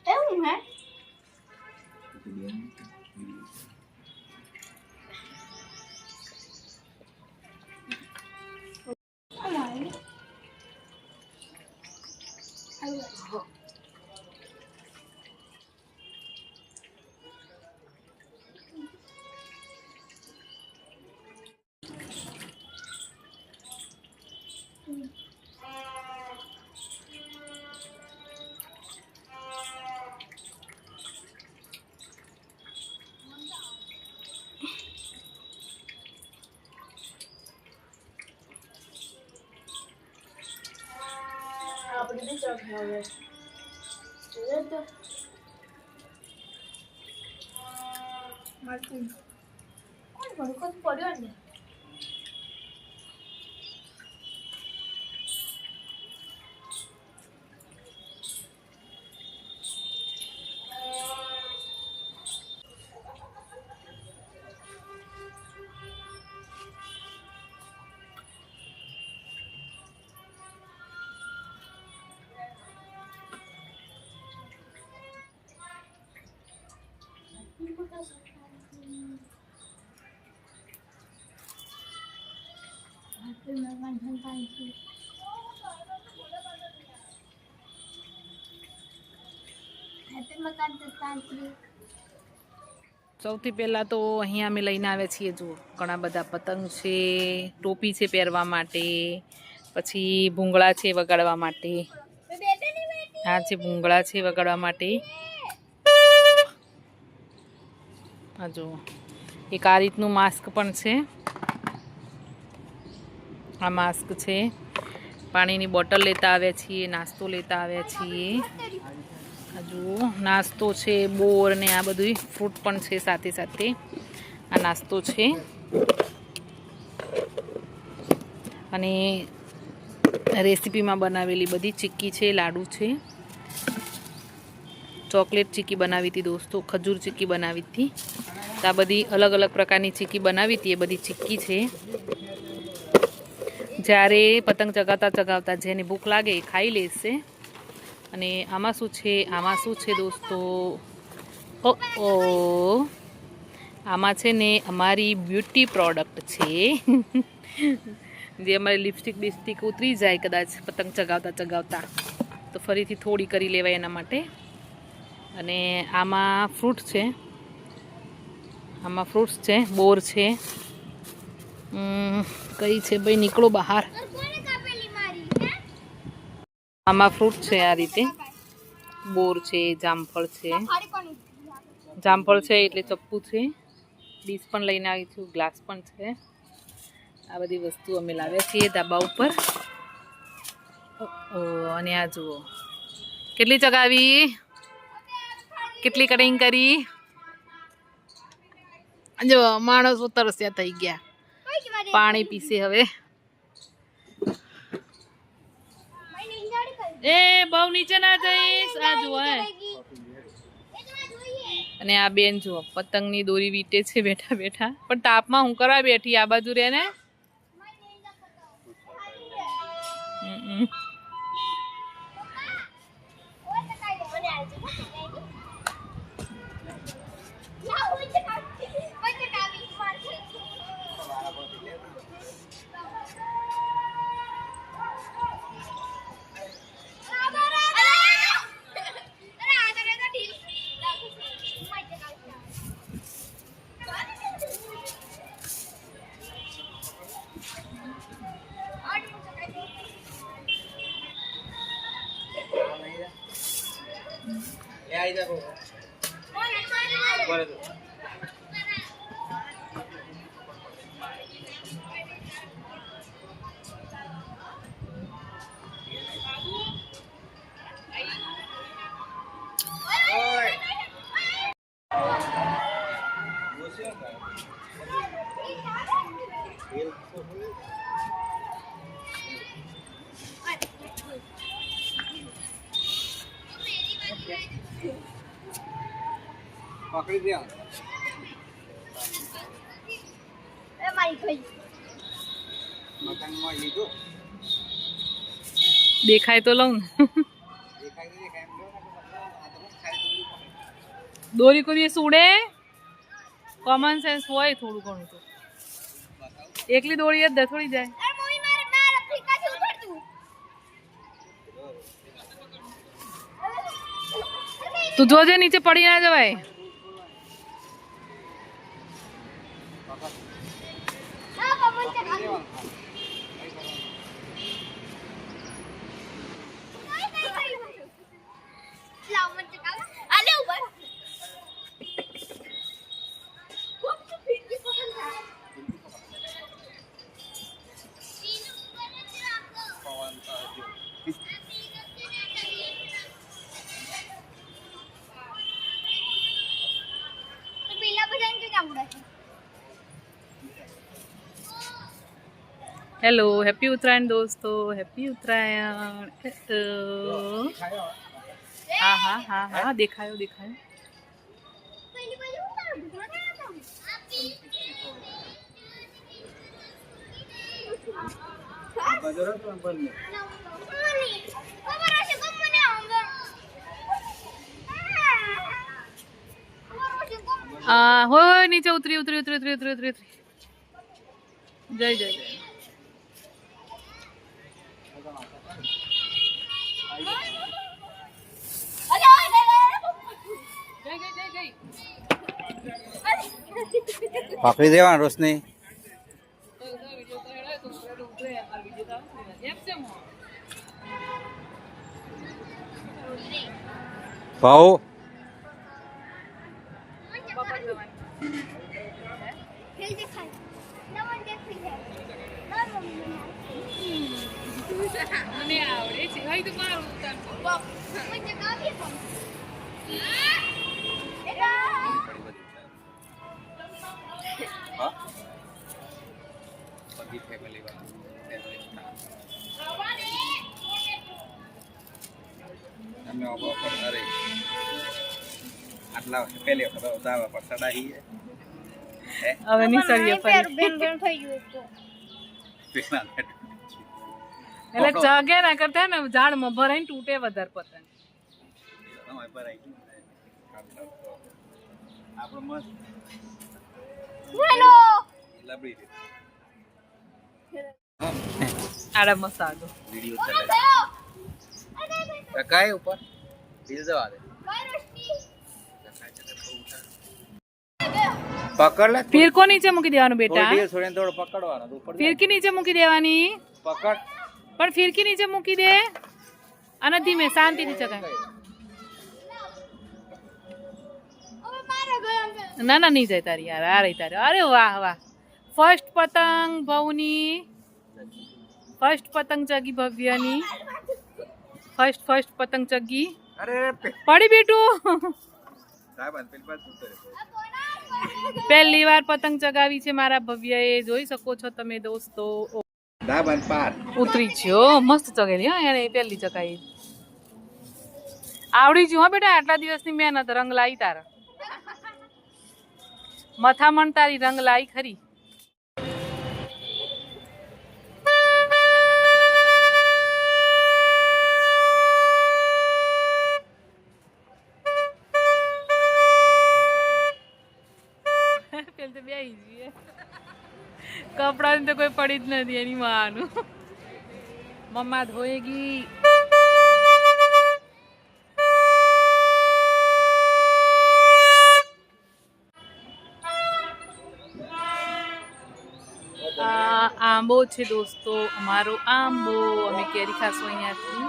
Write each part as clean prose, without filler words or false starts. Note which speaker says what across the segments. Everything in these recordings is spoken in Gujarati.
Speaker 1: એવું હે આપણે બી ચક હવે એ તો મારતું કોણ ભડકો પડ્યો ને
Speaker 2: સૌથી પહેલાં તો અહીંયા અમે લઈને આવ્યા છીએ જુઓ ઘણા બધા પતંગ છે, ટોપી છે પહેરવા માટે, પછી ભૂંગળા છે વગાડવા માટે. હા છે ભૂંગળા છે વગાડવા માટે. હા જુઓ એક આ રીતનું માસ્ક પણ છે. આ માસ્ક છે. પાણીની બોટલ લેતા આવ્યા છીએ, નાસ્તો લેતા આવ્યા છીએ. જુઓ નાસ્તો છે, બોર ને આ બધું ફ્રૂટ પણ છે સાથે સાથે. આ નાસ્તો છે અને રેસીપીમાં બનાવેલી બધી ચીક્કી છે, લાડુ છે. ચોકલેટ ચીક્કી બનાવી હતી દોસ્તો, ખજૂર ચીક્કી બનાવી હતી. તો આ બધી અલગ અલગ પ્રકારની ચીક્કી બનાવી હતી. એ બધી ચીક્કી છે. જ્યારે પતંગ ચગાવતા ચગાવતા જેને ભૂખ લાગે એ ખાઈ લેશે. અને આમાં શું છે, આમાં શું છે દોસ્તો, ઓ આમાં છે ને અમારી બ્યુટી પ્રોડક્ટ છે. જે અમારી લિપસ્ટિક બિસ્ટિક ઉતરી જાય કદાચ પતંગ ચગાવતા ચગાવતા તો ફરીથી થોડી કરી લેવાય એના માટે. અને આમાં ફ્રૂટ છે, આમાં ફ્રૂટ્સ છે, બોર છે. કઈ છે ભાઈ, નીકળો બહાર. આમાં ફ્રૂટ છે આ રીતે, બોર છે, જામફળ છે. જામફળ છે એટલે ચપ્પુ છે. ડીશ પણ લઈને આવી છું, ગ્લાસ પણ છે. આ બધી વસ્તુ અમે લાવ્યા છીએ ધાબા ઉપર. અને આ જુઓ કેટલી ચગાવી, કેટલી કટિંગ કરી. જો માણસો તરસ્યા થઈ ગયા, પાણી પીશે હવે. એ બહુ નીચે ના જઈશ. આ જુઓ અને આ બેન જુઓ પતંગની દોરી વીટે છે બેઠા બેઠા. પણ તાપમાં હું કરવા બેઠી, આ બાજુ રે ને. પકડી દે. દેખાય તો લઉં ને. દોરી કોઈ સુડે કોમન સેન્સ હોય થોડું ઘણું તો. એકલી દોરી જ દથોડી જાય. તું જોજે નીચે પડી ના જવાય. હેલો, હેપી ઉત્તરાયણ દોસ્તો, હેપી ઉત્તરાયણ. હા હા હા હા, દેખાયો દેખાયો. હોય નીચે ઉતરી ઉતરી ઉતરી ઉતરી ઉતરી ઉતરી ઉતરી. જય જય જય.
Speaker 3: પકડી દેવા રોશની. ભાવ
Speaker 2: મને આવડે છે ભાઈ તો મારું
Speaker 3: આટલા પહેલી વખત દાવા પર ચડાઈ
Speaker 2: હવે નીસળીએ ફરી. એટલે જગે ના કરતા ને ઝાડમાં ભરાઈને તૂટે વધારે પતંગ. આડા મસાલો
Speaker 3: કાય ઉપર દિલ જવા દે. પકડ લે.
Speaker 2: ફિરકો નીચે મૂકી દેવાનું બેટા.
Speaker 3: થોડી થોડો પકડવાનો ઉપર
Speaker 2: ફિરકી નીચે મૂકી દેવાની.
Speaker 3: પકડ
Speaker 2: પણ ફિરકી નીચે મૂકી દે અને ધીમે શાંતિથી ચગાય. ના ના નહીં જાય તારી યાર. આ રહી તારી. અરે વાહ વાહ. ફર્સ્ટ પતંગ ભવની. ફર્સ્ટ પતંગ ચગી ભવ્યની. ફર્સ્ટ પતંગ ચગી.
Speaker 3: અરે
Speaker 2: પડી બેટું.
Speaker 3: સાહેબ પેલી બાજુ ઉતરે.
Speaker 2: પહેલી વાર પતંગ ચગાવી છે મારા ભવ્યએ. જોઈ શકો છો તમે દોસ્તો.
Speaker 3: દાબન પાર
Speaker 2: ઉતરી ગયો. મસ્ત ચગેલી હા એને પહેલી ચગાવી. આવડી ગયું હા બેટા. આટલા દિવસની મહેનત રંગ લાવી તારા. મથામણ તારી રંગ લાવી ખરી. કપડા તો કોઈ પડી જ નથી એની માનું. મમ્મા ધોએગી. આંબો છે દોસ્તો અમારો આંબો. અમે કેરી ખાશું અહીંયાથી.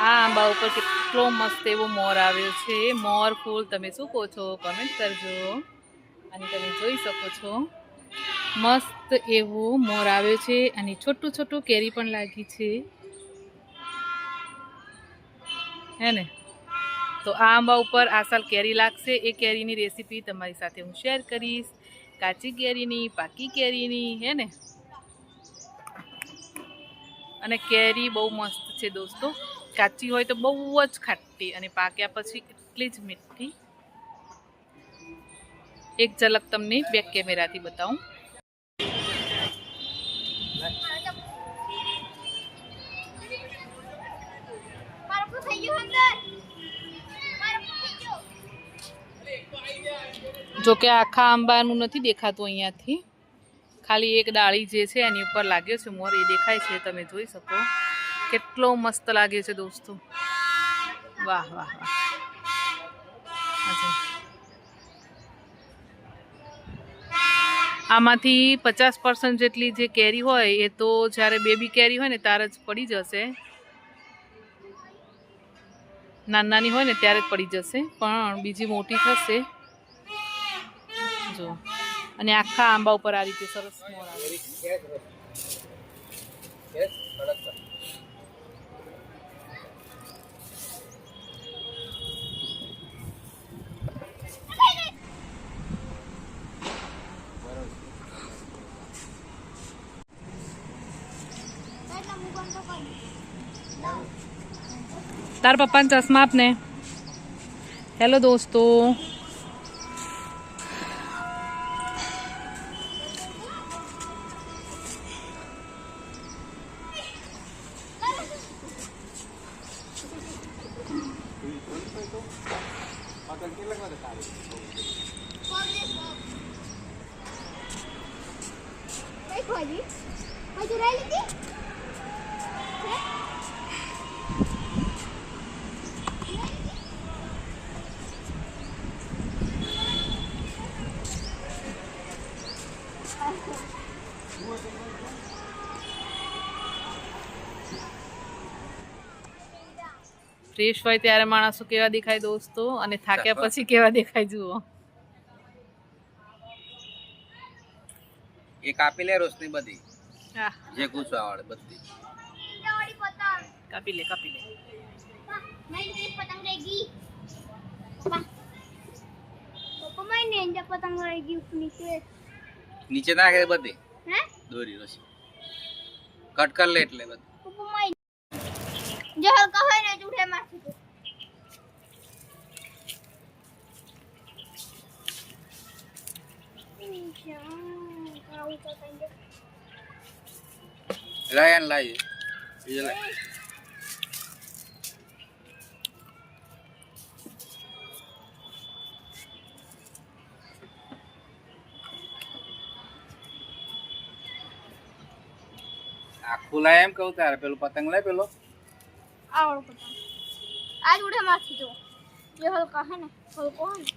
Speaker 2: આ આંબા ઉપર કેટલો મસ્ત એવો મોર આવ્યો છે. મોર ફૂલ તમે શું કહો છો કમેન્ટ કરજો. અને તમે જોઈ શકો છો મસ્ત એવો મોર આવ્યો છે. અને છોટું છોટું કેરી પણ લાગી છે હે ને. તો આ આંબા ઉપર આ સાલ કેરી લાગશે. એ કેરીની રેસીપી તમારી સાથે હું શેર કરીશ. કાચી કેરીની, પાકી કેરીની હે ને. અને કેરી બહુ મસ્ત છે દોસ્તો. કાચી હોય તો બહુ જ ખાટી અને પાક્યા પછી એટલી જ મીઠી. એક ઝલક તમને બેક કેમેરાથી બતાવું. જો કે આખા આંબાનું નથી દેખાતું અહીંયાથી, ખાલી એક ડાળી જે છે એની ઉપર લાગ્યો છે મોર, એ દેખાય છે. તમે જોઈ શકો કેટલો મસ્ત લાગે છે દોસ્તો. વાહ વાહ વાહ. આમાંથી 50% જેટલી જે કેરી હોય એ તો જ્યારે બેબી કેરી હોય ને ત્યારે જ પડી જશે, નાની હોય ને ત્યારે જ પડી જશે, પણ બીજી મોટી થશે જો. અને આખા આંબા ઉપર આ રીતે સરસ મોર આવે. તાર પપ્પાને ચશ્મા આપને. હેલો દોસ્તો, ફ્રેશ હોય ત્યારે માણસો કેવા દેખાય દોસ્તો, અને થાક્યા પછી કેવા દેખાય જુઓ.
Speaker 3: એ કાપી લે રોશની બધી,
Speaker 2: હા
Speaker 3: જે ગુસ્સો આવડે બધી
Speaker 2: કાપી લે કાપી લે.
Speaker 3: નીચે નાખે બધી દોરી રોશની કટ કર લે એટલે બધી.
Speaker 1: जो हल्का है ना जूठे मारती तो
Speaker 3: લાયન લાય એ લાય. આખું લાય એમ કહું તારે, પેલું પતંગ લાય પેલો.
Speaker 1: और पता आज उड़े मारती तो ये हल्का है ना, हल्को है ना.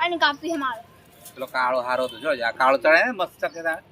Speaker 1: અને કાપી હમારો
Speaker 3: પેલો કાળો હારો તો જો આ કાળો ચડે ને મસ્ત ચકે તારે.